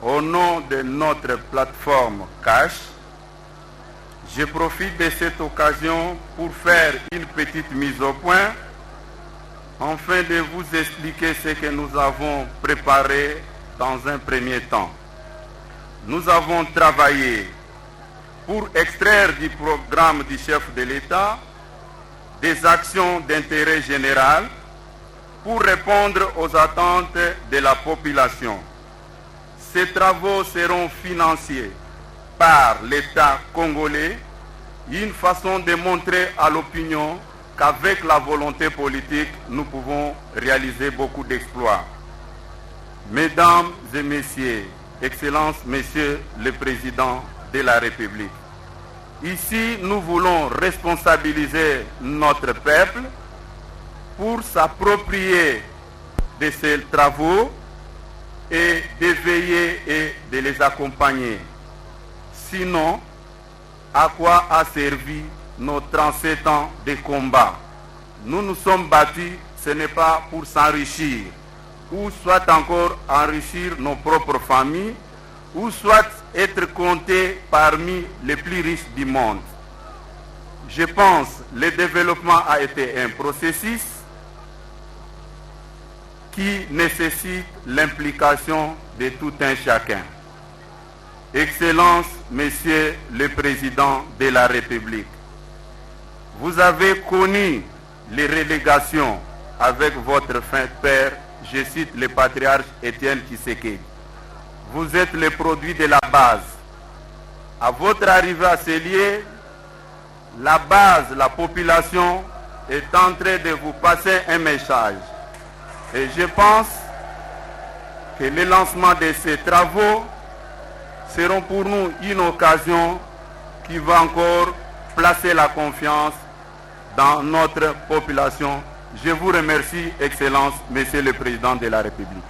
Au nom de notre plateforme Cash, je profite de cette occasion pour faire une petite mise au point afin de vous expliquer ce que nous avons préparé dans un premier temps. Nous avons travaillé pour extraire du programme du chef de l'État des actions d'intérêt général pour répondre aux attentes de la population. Ces travaux seront financés par l'État congolais, une façon de montrer à l'opinion qu'avec la volonté politique, nous pouvons réaliser beaucoup d'exploits. Mesdames et messieurs, Excellences, Monsieur le Président de la République, ici, nous voulons responsabiliser notre peuple pour s'approprier de ces travaux et de veiller et de les accompagner. Sinon, à quoi a servi nos 37 ans de combat? Nous nous sommes battus, ce n'est pas pour s'enrichir, ou soit encore enrichir nos propres familles, ou soit être compté parmi les plus riches du monde. Je pense que le développement a été un processus qui nécessite l'implication de tout un chacun. Excellence, Monsieur le Président de la République, vous avez connu les relégations avec votre père, je cite le patriarche Étienne Tshisekedi. Vous êtes le produit de la base. À votre arrivée à ces lieux, la base, la population est en train de vous passer un message. Et je pense que le lancement de ces travaux seront pour nous une occasion qui va encore placer la confiance dans notre population. Je vous remercie, Excellence, Monsieur le Président de la République.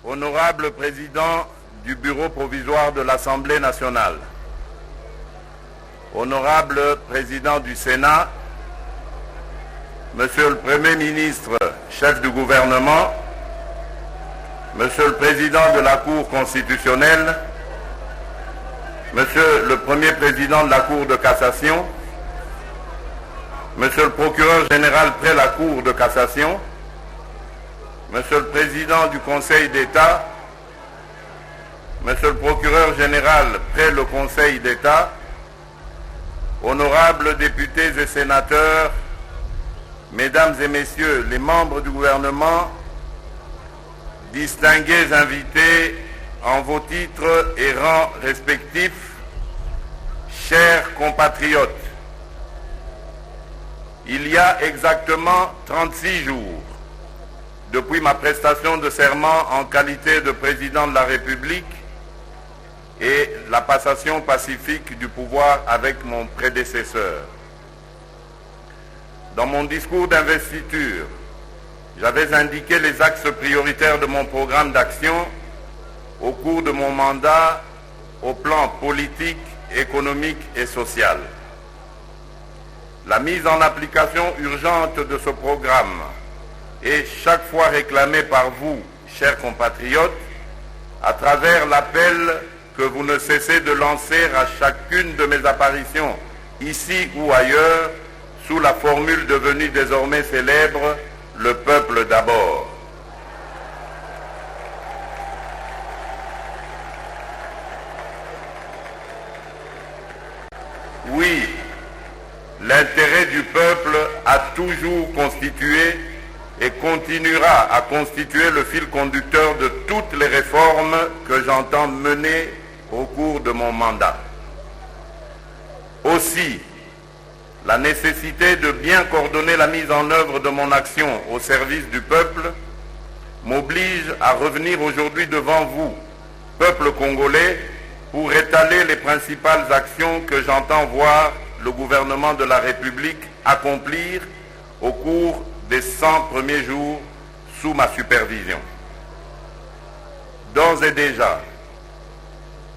Honorable Président du Bureau provisoire de l'Assemblée nationale, Honorable Président du Sénat, Monsieur le Premier ministre, chef du gouvernement, Monsieur le Président de la Cour constitutionnelle, Monsieur le Premier Président de la Cour de cassation, Monsieur le Procureur général près la Cour de cassation, Monsieur le Président du Conseil d'État, Monsieur le Procureur général près le Conseil d'État, honorables députés et sénateurs, Mesdames et Messieurs les membres du gouvernement, distingués invités en vos titres et rangs respectifs, chers compatriotes, il y a exactement 36 jours, depuis ma prestation de serment en qualité de président de la République et la passation pacifique du pouvoir avec mon prédécesseur. Dans mon discours d'investiture, j'avais indiqué les axes prioritaires de mon programme d'action au cours de mon mandat au plan politique, économique et social. La mise en application urgente de ce programme est chaque fois réclamée par vous, chers compatriotes, à travers l'appel que vous ne cessez de lancer à chacune de mes apparitions, ici ou ailleurs, sous la formule devenue désormais célèbre, le peuple d'abord. Oui, l'intérêt du peuple a toujours constitué et continuera à constituer le fil conducteur de toutes les réformes que j'entends mener au cours de mon mandat. Aussi, la nécessité de bien coordonner la mise en œuvre de mon action au service du peuple m'oblige à revenir aujourd'hui devant vous, peuple congolais, pour étaler les principales actions que j'entends voir le gouvernement de la République accomplir au cours des 100 premiers jours sous ma supervision. D'ores et déjà,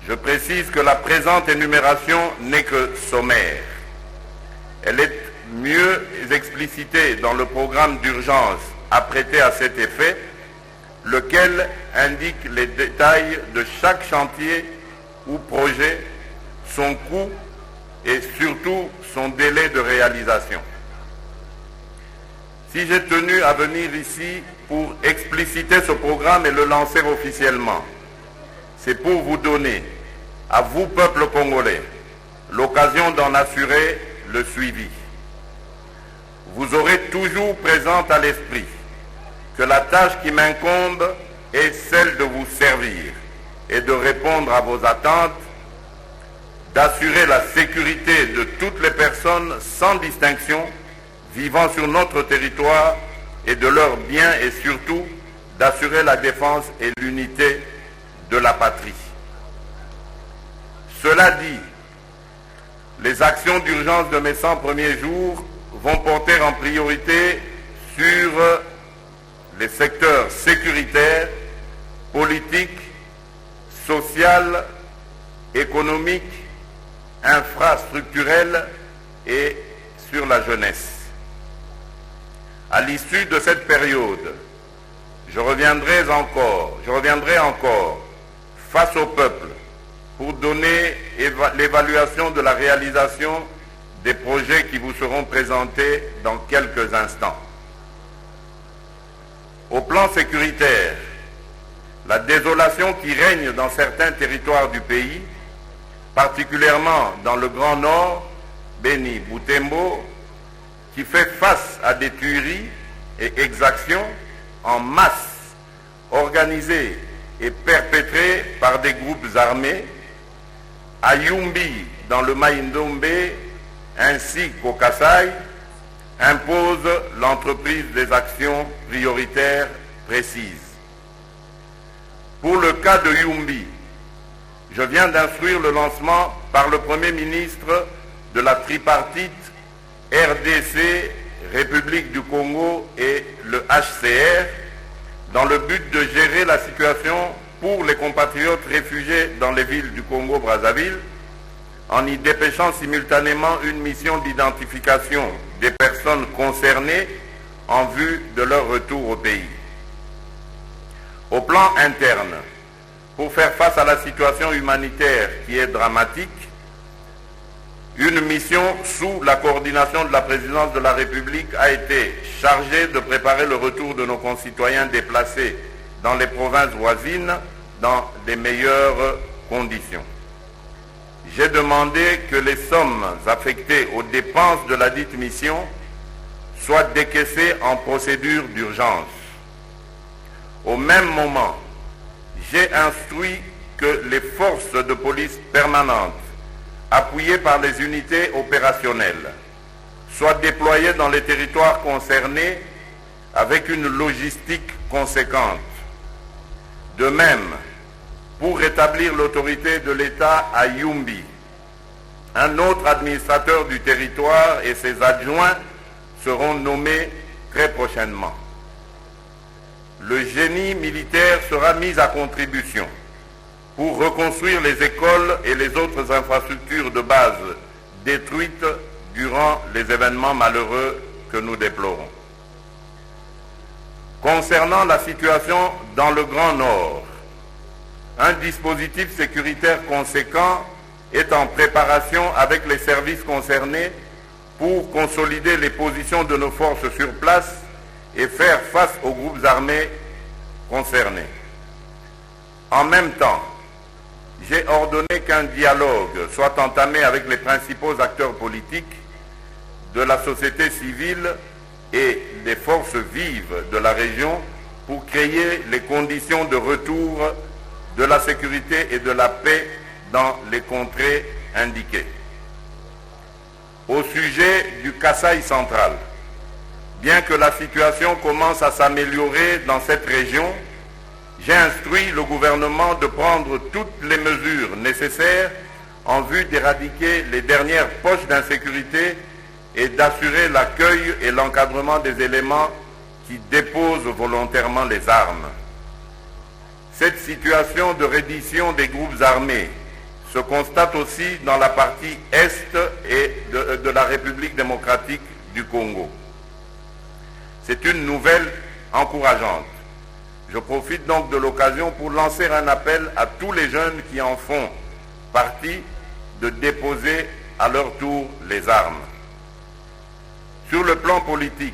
je précise que la présente énumération n'est que sommaire. Elle est mieux explicitée dans le programme d'urgence apprêté à cet effet, lequel indique les détails de chaque chantier ou projet, son coût et surtout son délai de réalisation. Si j'ai tenu à venir ici pour expliciter ce programme et le lancer officiellement, c'est pour vous donner, à vous, peuple congolais, l'occasion d'en assurer le suivi. Vous aurez toujours présente à l'esprit que la tâche qui m'incombe est celle de vous servir et de répondre à vos attentes, d'assurer la sécurité de toutes les personnes sans distinction vivant sur notre territoire et de leurs biens et surtout d'assurer la défense et l'unité de la patrie. Cela dit, les actions d'urgence de mes 100 premiers jours vont porter en priorité sur les secteurs sécuritaires, politiques, social, économique, infrastructurel et sur la jeunesse. À l'issue de cette période, je reviendrai encore face au peuple pour donner l'évaluation de la réalisation des projets qui vous seront présentés dans quelques instants. Au plan sécuritaire, la désolation qui règne dans certains territoires du pays, particulièrement dans le Grand Nord, Beni, Butembo, qui fait face à des tueries et exactions en masse organisées et perpétrées par des groupes armés, à Yumbi, dans le Maïndombe, ainsi qu'au Kasaï, impose l'entreprise des actions prioritaires précises. Pour le cas de Yumbi, je viens d'instruire le lancement par le Premier ministre de la tripartite RDC, République du Congo et le HCR, dans le but de gérer la situation pour les compatriotes réfugiés dans les villes du Congo-Brazzaville, en y dépêchant simultanément une mission d'identification des personnes concernées en vue de leur retour au pays. Au plan interne, pour faire face à la situation humanitaire qui est dramatique, une mission sous la coordination de la présidence de la République a été chargée de préparer le retour de nos concitoyens déplacés dans les provinces voisines dans les meilleures conditions. J'ai demandé que les sommes affectées aux dépenses de la dite mission soient décaissées en procédure d'urgence. Au même moment, j'ai instruit que les forces de police permanentes, appuyées par les unités opérationnelles, soient déployées dans les territoires concernés avec une logistique conséquente. De même, pour rétablir l'autorité de l'État à Yumbi, un autre administrateur du territoire et ses adjoints seront nommés très prochainement. Le génie militaire sera mis à contribution pour reconstruire les écoles et les autres infrastructures de base détruites durant les événements malheureux que nous déplorons. Concernant la situation dans le Grand Nord, un dispositif sécuritaire conséquent est en préparation avec les services concernés pour consolider les positions de nos forces sur place et faire face aux groupes armés concernés. En même temps, j'ai ordonné qu'un dialogue soit entamé avec les principaux acteurs politiques de la société civile et des forces vives de la région pour créer les conditions de retour de la sécurité et de la paix dans les contrées indiquées. Au sujet du Kasaï central, bien que la situation commence à s'améliorer dans cette région, j'ai instruit le gouvernement de prendre toutes les mesures nécessaires en vue d'éradiquer les dernières poches d'insécurité et d'assurer l'accueil et l'encadrement des éléments qui déposent volontairement les armes. Cette situation de reddition des groupes armés se constate aussi dans la partie est de la République démocratique du Congo. C'est une nouvelle encourageante. Je profite donc de l'occasion pour lancer un appel à tous les jeunes qui en font partie de déposer à leur tour les armes. Sur le plan politique,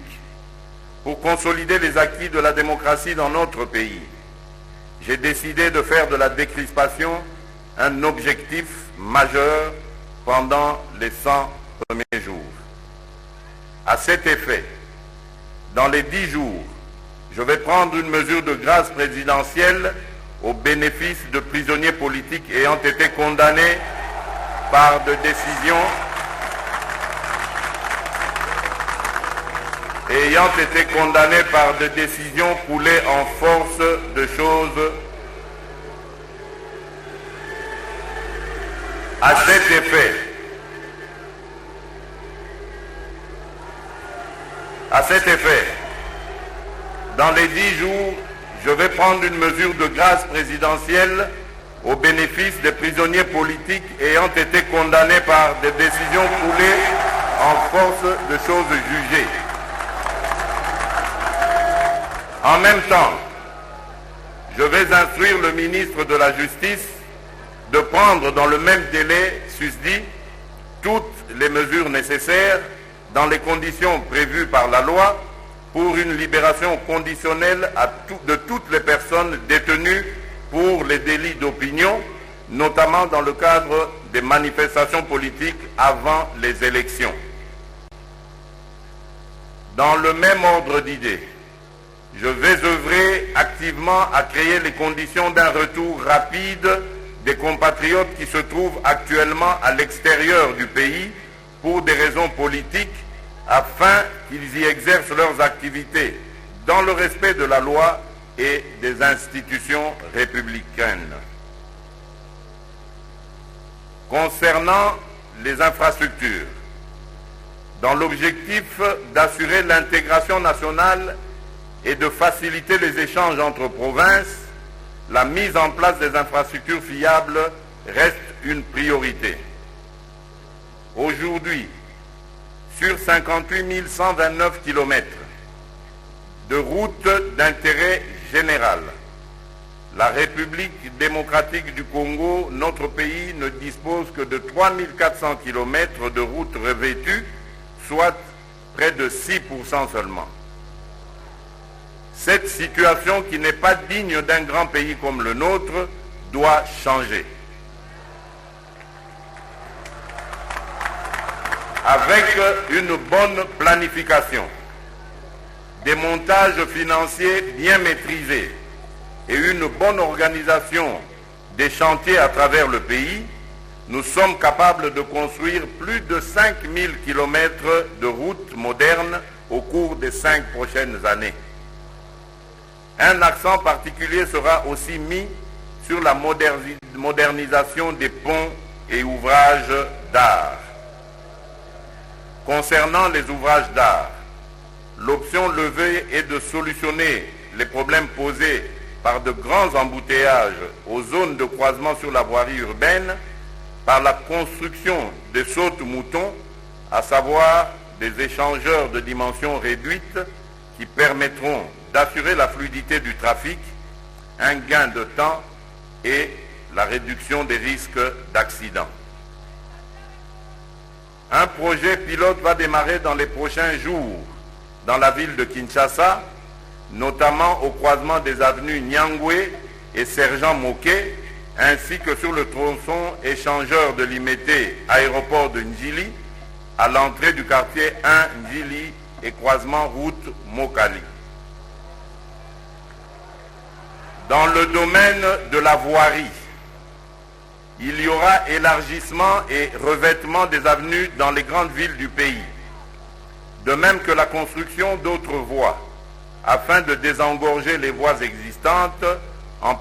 pour consolider les acquis de la démocratie dans notre pays, j'ai décidé de faire de la décrispation un objectif majeur pendant les 100 premiers jours. À cet effet, dans les 10 jours, je vais prendre une mesure de grâce présidentielle au bénéfice de prisonniers politiques ayant été condamnés par des décisions coulées en force de choses. À cet effet, dans les 10 jours, je vais prendre une mesure de grâce présidentielle au bénéfice des prisonniers politiques ayant été condamnés par des décisions coulées en force de choses jugées. En même temps, je vais instruire le ministre de la Justice de prendre dans le même délai susdit toutes les mesures nécessaires dans les conditions prévues par la loi pour une libération conditionnelle de toutes les personnes détenues pour les délits d'opinion, notamment dans le cadre des manifestations politiques avant les élections. Dans le même ordre d'idées, je vais œuvrer activement à créer les conditions d'un retour rapide des compatriotes qui se trouvent actuellement à l'extérieur du pays pour des raisons politiques afin qu'ils y exercent leurs activités dans le respect de la loi et des institutions républicaines. Concernant les infrastructures, dans l'objectif d'assurer l'intégration nationale et de faciliter les échanges entre provinces, la mise en place des infrastructures fiables reste une priorité. Aujourd'hui, sur 58 129 km de routes d'intérêt général, la République démocratique du Congo, notre pays, ne dispose que de 3 400 km de routes revêtues, soit près de 6% seulement. Cette situation, qui n'est pas digne d'un grand pays comme le nôtre, doit changer. Avec une bonne planification, des montages financiers bien maîtrisés et une bonne organisation des chantiers à travers le pays, nous sommes capables de construire plus de 5000 km de routes modernes au cours des 5 prochaines années. Un accent particulier sera aussi mis sur la modernisation des ponts et ouvrages d'art. Concernant les ouvrages d'art, l'option levée est de solutionner les problèmes posés par de grands embouteillages aux zones de croisement sur la voirie urbaine par la construction des sautes-moutons, à savoir des échangeurs de dimension réduite qui permettront d'assurer la fluidité du trafic, un gain de temps et la réduction des risques d'accident. Un projet pilote va démarrer dans les prochains jours dans la ville de Kinshasa, notamment au croisement des avenues Nyangwe et Sergent Moké, ainsi que sur le tronçon échangeur de Limete, aéroport de Njili, à l'entrée du quartier 1 Njili et croisement route Mokali. Dans le domaine de la voirie, il y aura élargissement et revêtement des avenues dans les grandes villes du pays, de même que la construction d'autres voies, afin de désengorger les voies existantes en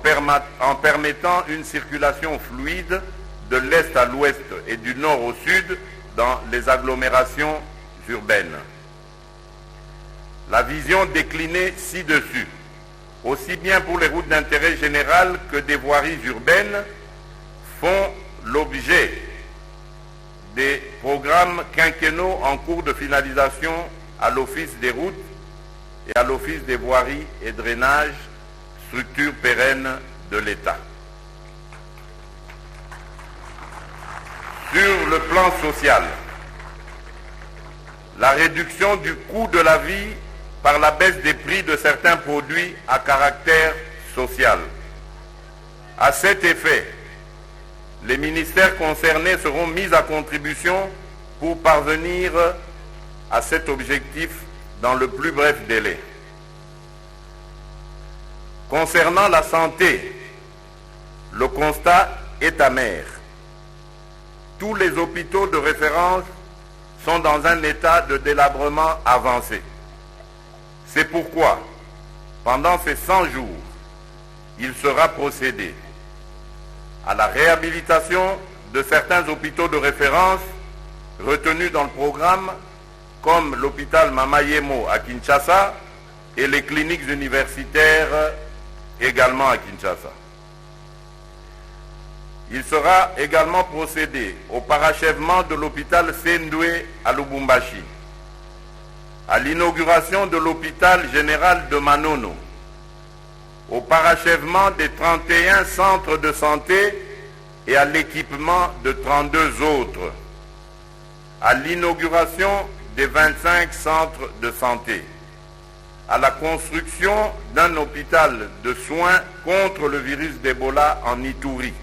permettant une circulation fluide de l'est à l'ouest et du nord au sud dans les agglomérations urbaines. La vision déclinée ci-dessus, aussi bien pour les routes d'intérêt général que des voiries urbaines, font l'objet l'objet des programmes quinquennaux en cours de finalisation à l'Office des routes et à l'Office des voiries et drainages, structure pérenne de l'État. Sur le plan social, la réduction du coût de la vie par la baisse des prix de certains produits à caractère social. À cet effet, les ministères concernés seront mis à contribution pour parvenir à cet objectif dans le plus bref délai. Concernant la santé, le constat est amer. Tous les hôpitaux de référence sont dans un état de délabrement avancé. C'est pourquoi, pendant ces 100 jours, il sera procédé à la réhabilitation de certains hôpitaux de référence retenus dans le programme, comme l'hôpital Mamayemo à Kinshasa et les cliniques universitaires également à Kinshasa. Il sera également procédé au parachèvement de l'hôpital Sendoué à Lubumbashi, à l'inauguration de l'hôpital général de Manono, au parachèvement des 31 centres de santé et à l'équipement de 32 autres, à l'inauguration des 25 centres de santé, à la construction d'un hôpital de soins contre le virus d'Ebola en Ituri,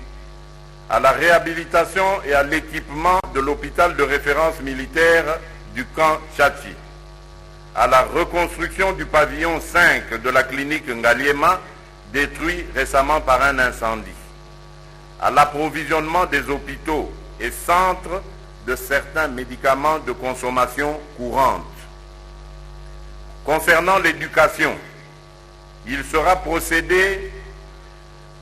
à la réhabilitation et à l'équipement de l'hôpital de référence militaire du camp Tchachi, à la reconstruction du pavillon 5 de la clinique Ngaliema, détruit récemment par un incendie, à l'approvisionnement des hôpitaux et centres de certains médicaments de consommation courante. Concernant l'éducation, il sera procédé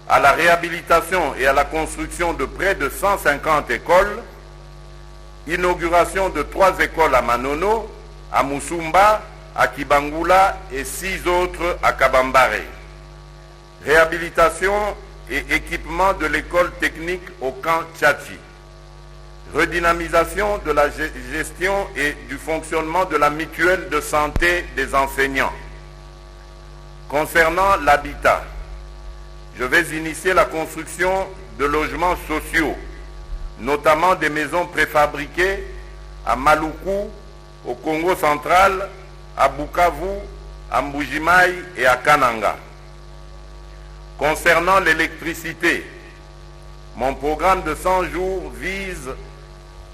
à la réhabilitation et à la construction de près de 150 écoles, inauguration de 3 écoles à Manono, à Musumba, à Kibangula et 6 autres à Kabambare. Réhabilitation et équipement de l'école technique au camp Tchachi. Redynamisation de la gestion et du fonctionnement de la mutuelle de santé des enseignants. Concernant l'habitat, je vais initier la construction de logements sociaux, notamment des maisons préfabriquées à Maluku, au Congo central, à Bukavu, à Mbujimaï et à Kananga. Concernant l'électricité, mon programme de 100 jours vise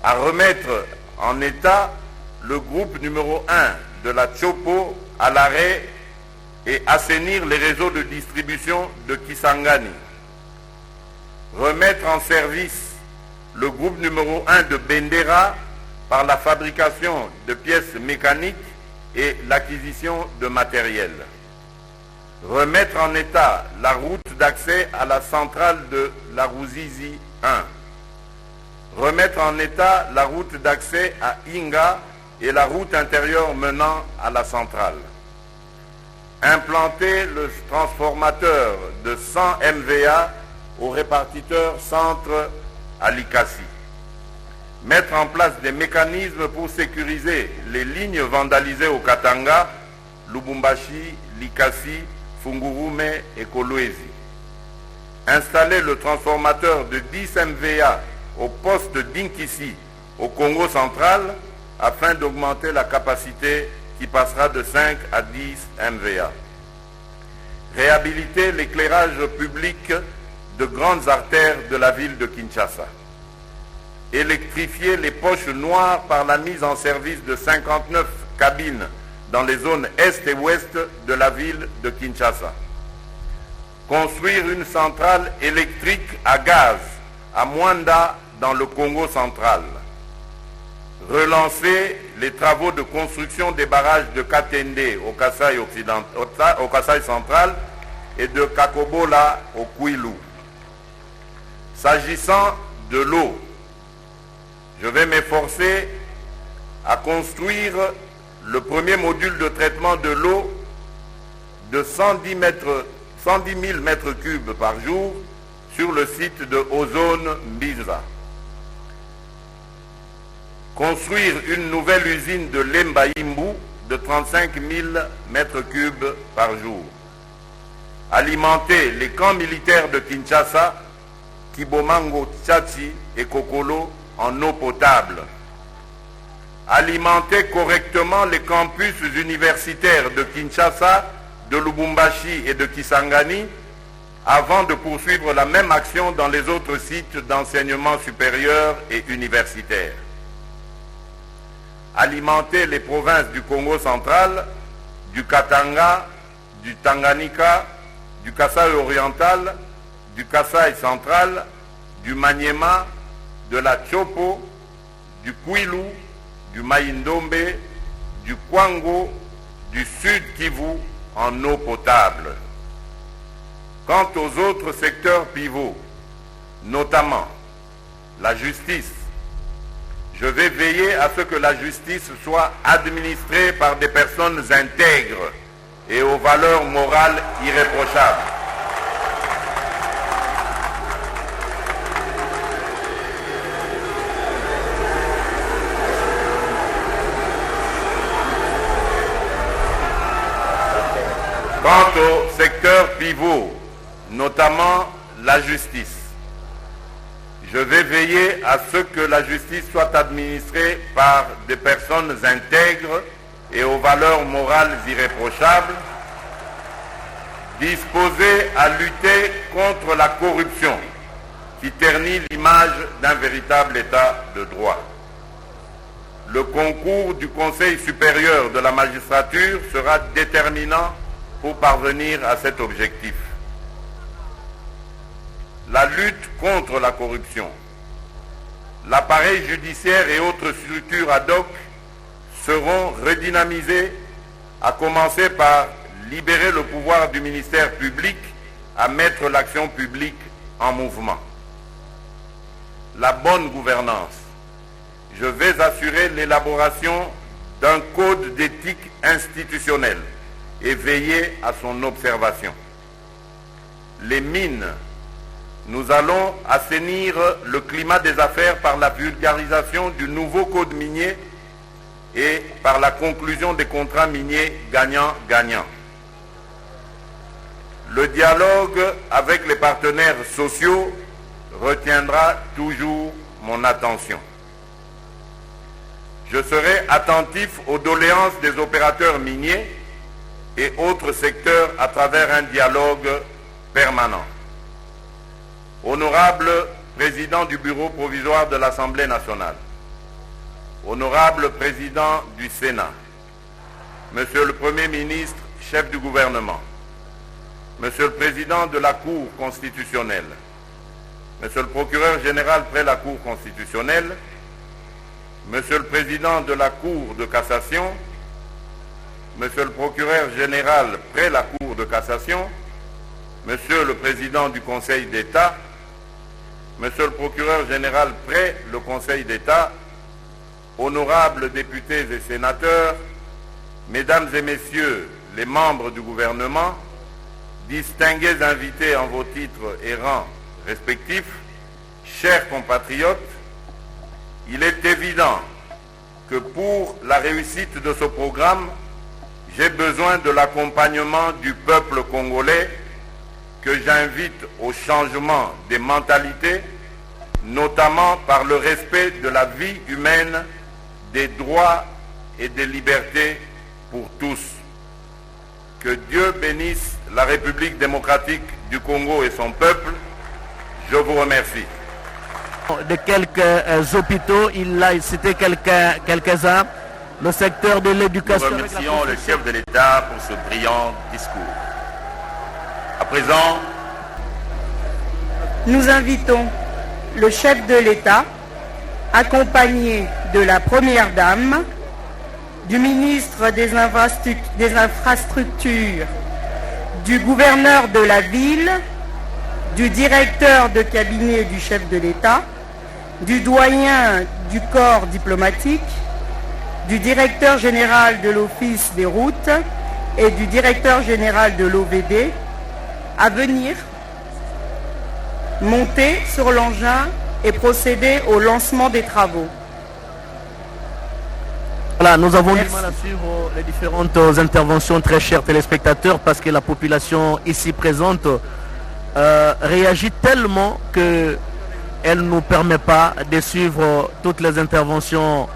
à remettre en état le groupe numéro 1 de la Tchopo à l'arrêt et assainir les réseaux de distribution de Kisangani. Remettre en service le groupe numéro 1 de Bendera par la fabrication de pièces mécaniques et l'acquisition de matériel. Remettre en état la route d'accès à la centrale de la Ruzizi 1. Remettre en état la route d'accès à Inga et la route intérieure menant à la centrale. Implanter le transformateur de 100 MVA au répartiteur centre à Likasi. Mettre en place des mécanismes pour sécuriser les lignes vandalisées au Katanga, Lubumbashi, Likasi, Fungurume et Kolwezi. Installer le transformateur de 10 MVA au poste d'Inkisi au Congo central afin d'augmenter la capacité qui passera de 5 à 10 MVA. Réhabiliter l'éclairage public de grandes artères de la ville de Kinshasa. Électrifier les poches noires par la mise en service de 59 cabines dans les zones est et ouest de la ville de Kinshasa. Construire une centrale électrique à gaz à Mwanda dans le Congo central. Relancer les travaux de construction des barrages de Katende au Kasai central et de Kakobola au Kwilu. S'agissant de l'eau, je vais m'efforcer à construire le premier module de traitement de l'eau de 110 000 mètres cubes par jour sur le site de Ozone Mbiza. construire une nouvelle usine de Lembaïmbou de 35 000 mètres cubes par jour, alimenter les camps militaires de Kinshasa, Kibomango, Tchatchi et Kokolo en eau potable, alimenter correctement les campus universitaires de Kinshasa, de Lubumbashi et de Kisangani, avant de poursuivre la même action dans les autres sites d'enseignement supérieur et universitaire. Alimenter les provinces du Congo central, du Katanga, du Tanganyika, du Kasaï oriental, du Kasaï central, du Maniema, de la Chopo, du Kwilu, du Maïndombe, du Kwango, du Sud Kivu en eau potable. Quant aux autres secteurs pivots, notamment la justice, je vais veiller à ce que la justice soit administrée par des personnes intègres et aux valeurs morales irréprochables. Quant au secteur pivot, notamment la justice, je vais veiller à ce que la justice soit administrée par des personnes intègres et aux valeurs morales irréprochables, disposées à lutter contre la corruption qui ternit l'image d'un véritable État de droit. Le concours du Conseil supérieur de la magistrature sera déterminant pour parvenir à cet objectif. La lutte contre la corruption, l'appareil judiciaire et autres structures ad hoc seront redynamisés, à commencer par libérer le pouvoir du ministère public à mettre l'action publique en mouvement. La bonne gouvernance. Je vais assurer l'élaboration d'un code d'éthique institutionnelle et veiller à son observation. Les mines. Nous allons assainir le climat des affaires par la vulgarisation du nouveau code minier et par la conclusion des contrats miniers gagnant-gagnant. Le dialogue avec les partenaires sociaux retiendra toujours mon attention. Je serai attentif aux doléances des opérateurs miniers et autres secteurs à travers un dialogue permanent. Honorable Président du Bureau provisoire de l'Assemblée nationale, Honorable Président du Sénat, Monsieur le Premier ministre, chef du gouvernement, Monsieur le Président de la Cour constitutionnelle, Monsieur le Procureur général près la Cour constitutionnelle, Monsieur le Président de la Cour de cassation, Monsieur le Procureur général près la Cour de cassation, Monsieur le Président du Conseil d'État, Monsieur le Procureur général près le Conseil d'État, honorables députés et sénateurs, Mesdames et Messieurs les membres du gouvernement, distingués invités en vos titres et rangs respectifs, chers compatriotes, il est évident que pour la réussite de ce programme, j'ai besoin de l'accompagnement du peuple congolais que j'invite au changement des mentalités, notamment par le respect de la vie humaine, des droits et des libertés pour tous. Que Dieu bénisse la République démocratique du Congo et son peuple. Je vous remercie. De quelques hôpitaux, il a cité quelques-uns, le secteur de l'éducation. Nous remercions le chef de l'État pour ce brillant discours. À présent, nous invitons le chef de l'État, accompagné de la Première Dame, du ministre des Infrastructures, du gouverneur de la ville, du directeur de cabinet du chef de l'État, du doyen du corps diplomatique, du directeur général de l'Office des routes et du directeur général de l'OVD, à venir monter sur l'engin et procéder au lancement des travaux. Voilà, nous avons du mal à suivre les différentes interventions, très chers téléspectateurs, parce que la population ici présente réagit tellement qu'elle ne nous permet pas de suivre toutes les interventions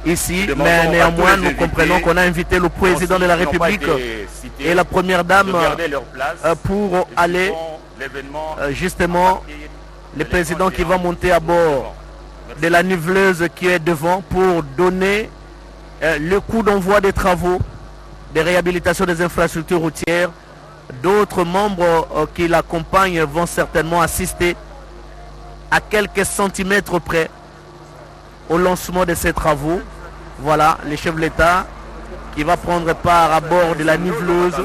ici. Mais néanmoins, nous comprenons qu'on a invité le président de la République et la première dame pour aller justement, le président qui va monter à bord de la niveleuse qui est devant pour donner le coup d'envoi des travaux de réhabilitation des infrastructures routières. D'autres membres qui l'accompagnent vont certainement assister à quelques centimètres près au lancement de ces travaux. Voilà, le chef de l'État qui va prendre part à bord de la niveleuse,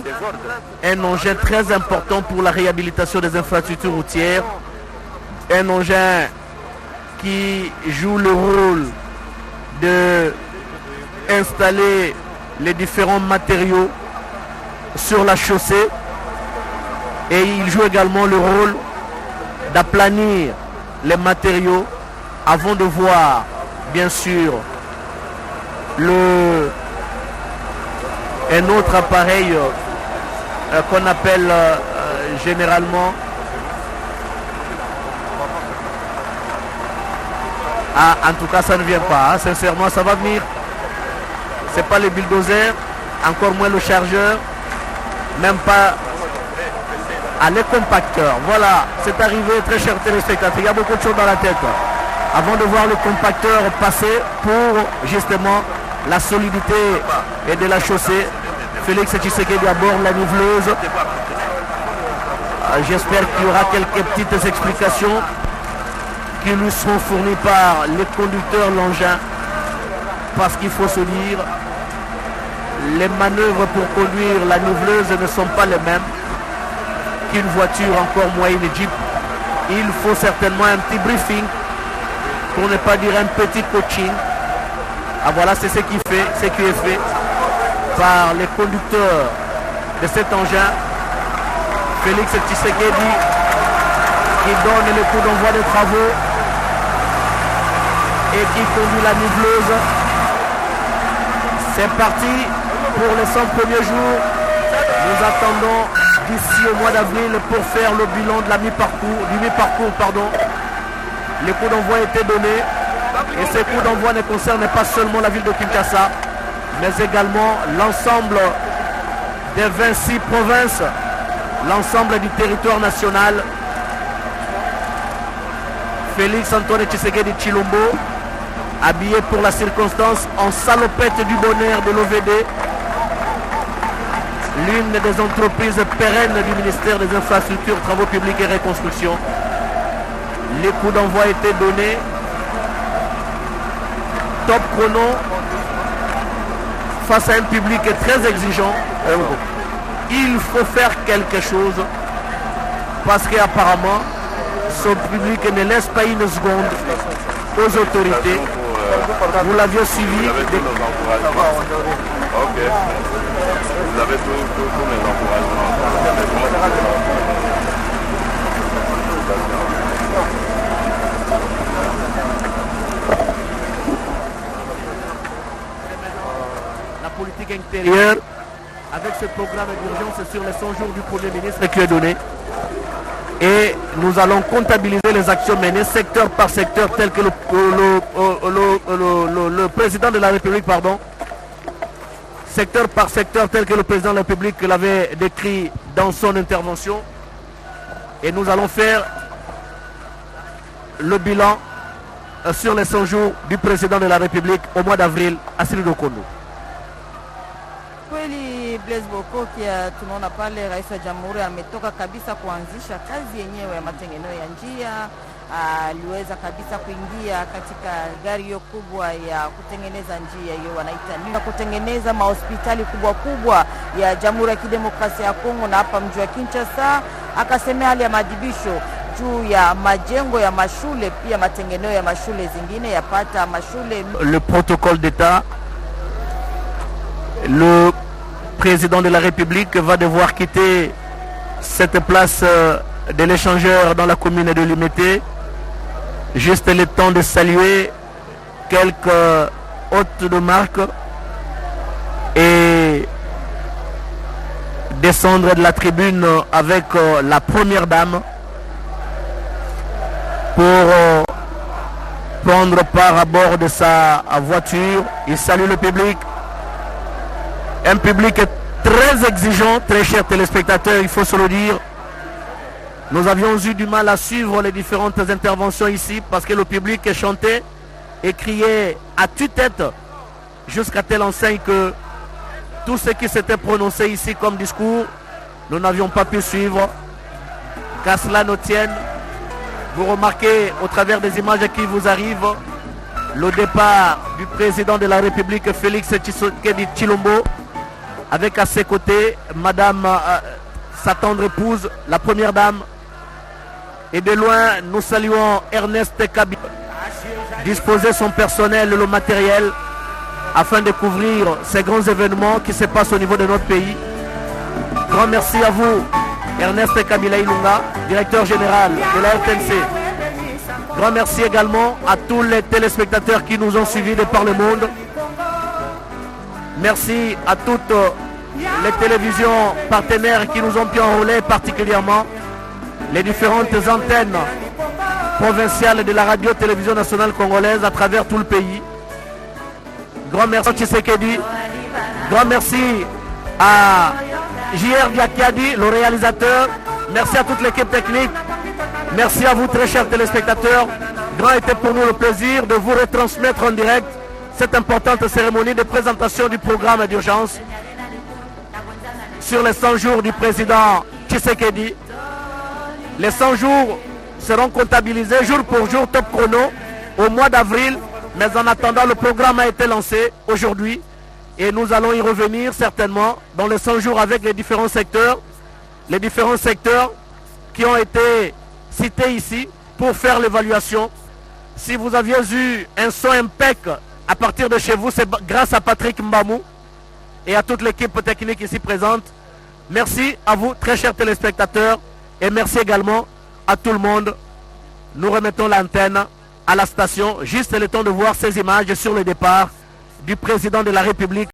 un engin très important pour la réhabilitation des infrastructures routières, un engin qui joue le rôle de installer les différents matériaux sur la chaussée, et il joue également le rôle d'aplanir les matériaux avant de voir bien sûr un autre appareil qu'on appelle généralement en tout cas ça ne vient pas, sincèrement ça va venir. C'est pas le bulldozer, encore moins le chargeur, même pas les compacteurs. Voilà, c'est arrivé, très chers téléspectateurs, il y a beaucoup de choses dans la tête avant de voir le compacteur passer pour justement la solidité et de la chaussée. Félix Tshisekedi à bord de la niveleuse. J'espère qu'il y aura quelques petites explications qui lui seront fournies par les conducteurs de l'engin, parce qu'il faut se dire, les manœuvres pour conduire la niveleuse ne sont pas les mêmes qu'une voiture, encore moins une Jeep. Il faut certainement un petit briefing, pour ne pas dire un petit coaching. Ah voilà, c'est ce qui est fait par les conducteurs de cet engin. Félix Tshisekedi qui donne le coup d'envoi des travaux et qui conduit la niveleuse. C'est parti pour les 100 premiers jours. Nous attendons d'ici au mois d'avril pour faire le bilan de la mi-parcours, pardon. Le coup d'envoi a été donné et ce coup d'envoi ne concerne pas seulement la ville de Kinshasa, mais également l'ensemble des 26 provinces, l'ensemble du territoire national. Félix Antoine Tshisekedi Tshilombo, habillé pour la circonstance en salopette du bonheur de l'OVD, l'une des entreprises pérennes du ministère des Infrastructures, Travaux Publics et Reconstruction. Les coups d'envoi a été donnés. Top chrono face à un public très exigeant. Il faut faire quelque chose parce qu'apparemment ce public ne laisse pas une seconde aux autorités. Vous l'aviez suivi. Ok. Vous avez tous mes encouragements. La politique intérieure, avec ce programme d'urgence sur les 100 jours du Premier ministre qui est donné. Et nous allons comptabiliser les actions menées secteur par secteur, tel que le président de la République, secteur par secteur, tel que le président de la République l'avait décrit dans son intervention. Et nous allons faire le bilan sur les 100 jours du président de la République au mois d'avril à Siri Dokondo. Kweli Blaise Bokoki, tunaona pale rais wa jamhuri ametoka kabisa kuanzisha kazi yenyewe ya matengenezo ya njia. Aliweza kabisa kuingia katika gari hiyo kubwa ya kutengeneza njia hiyo wanaita kutengeneza mahospitali kubwa ya Jamhuri ya Kidemokrasia ya Kongo na hapa mji wa Kinshasa. Akasemea hali ya maadhibisho juu ya majengo ya mashule, pia matengenezo ya mashule zingine yapata mashule. Le protocole d'État, le président de la République va devoir quitter cette place de l'échangeur dans la commune de Limete. Juste le temps de saluer quelques hôtes de marque descendre de la tribune avec la première dame pour prendre part à bord de sa voiture. Il salue le public. Un public très exigeant, très chers téléspectateurs, il faut se le dire. Nous avions eu du mal à suivre les différentes interventions ici parce que le public chantait et criait à tue-tête jusqu'à telle enseigne que tout ce qui s'était prononcé ici comme discours, nous n'avions pas pu suivre. Qu'à cela ne tienne, vous remarquez au travers des images qui vous arrivent le départ du président de la République Félix Tshisekedi Tshilombo avec à ses côtés Madame sa tendre épouse, la première dame. Et de loin, nous saluons Ernest Kabila, disposer son personnel, le matériel, afin de couvrir ces grands événements qui se passent au niveau de notre pays. Grand merci à vous, Ernest Kabila Ilunga, directeur général de la RTNC. Grand merci également à tous les téléspectateurs qui nous ont suivis de par le monde. Merci à toutes les télévisions partenaires qui nous ont pu enrôler, particulièrement les différentes antennes provinciales de la radio-télévision nationale congolaise à travers tout le pays. Grand merci à Tshisekedi. Grand merci à J.R. Diakiadi, le réalisateur. Merci à toute l'équipe technique. Merci à vous, très chers téléspectateurs. Grand était pour nous le plaisir de vous retransmettre en direct cette importante cérémonie de présentation du programme d'urgence sur les 100 jours du président Tshisekedi. Les 100 jours seront comptabilisés jour pour jour, top chrono, au mois d'avril. Mais en attendant, le programme a été lancé aujourd'hui et nous allons y revenir certainement dans les 100 jours avec les différents secteurs qui ont été cités ici pour faire l'évaluation. Si vous aviez eu un son impec à partir de chez vous, c'est grâce à Patrick Mbamou et à toute l'équipe technique ici présente. Merci à vous, très chers téléspectateurs, et merci également à tout le monde. Nous remettons l'antenne à la station, juste le temps de voir ces images sur le départ du président de la République.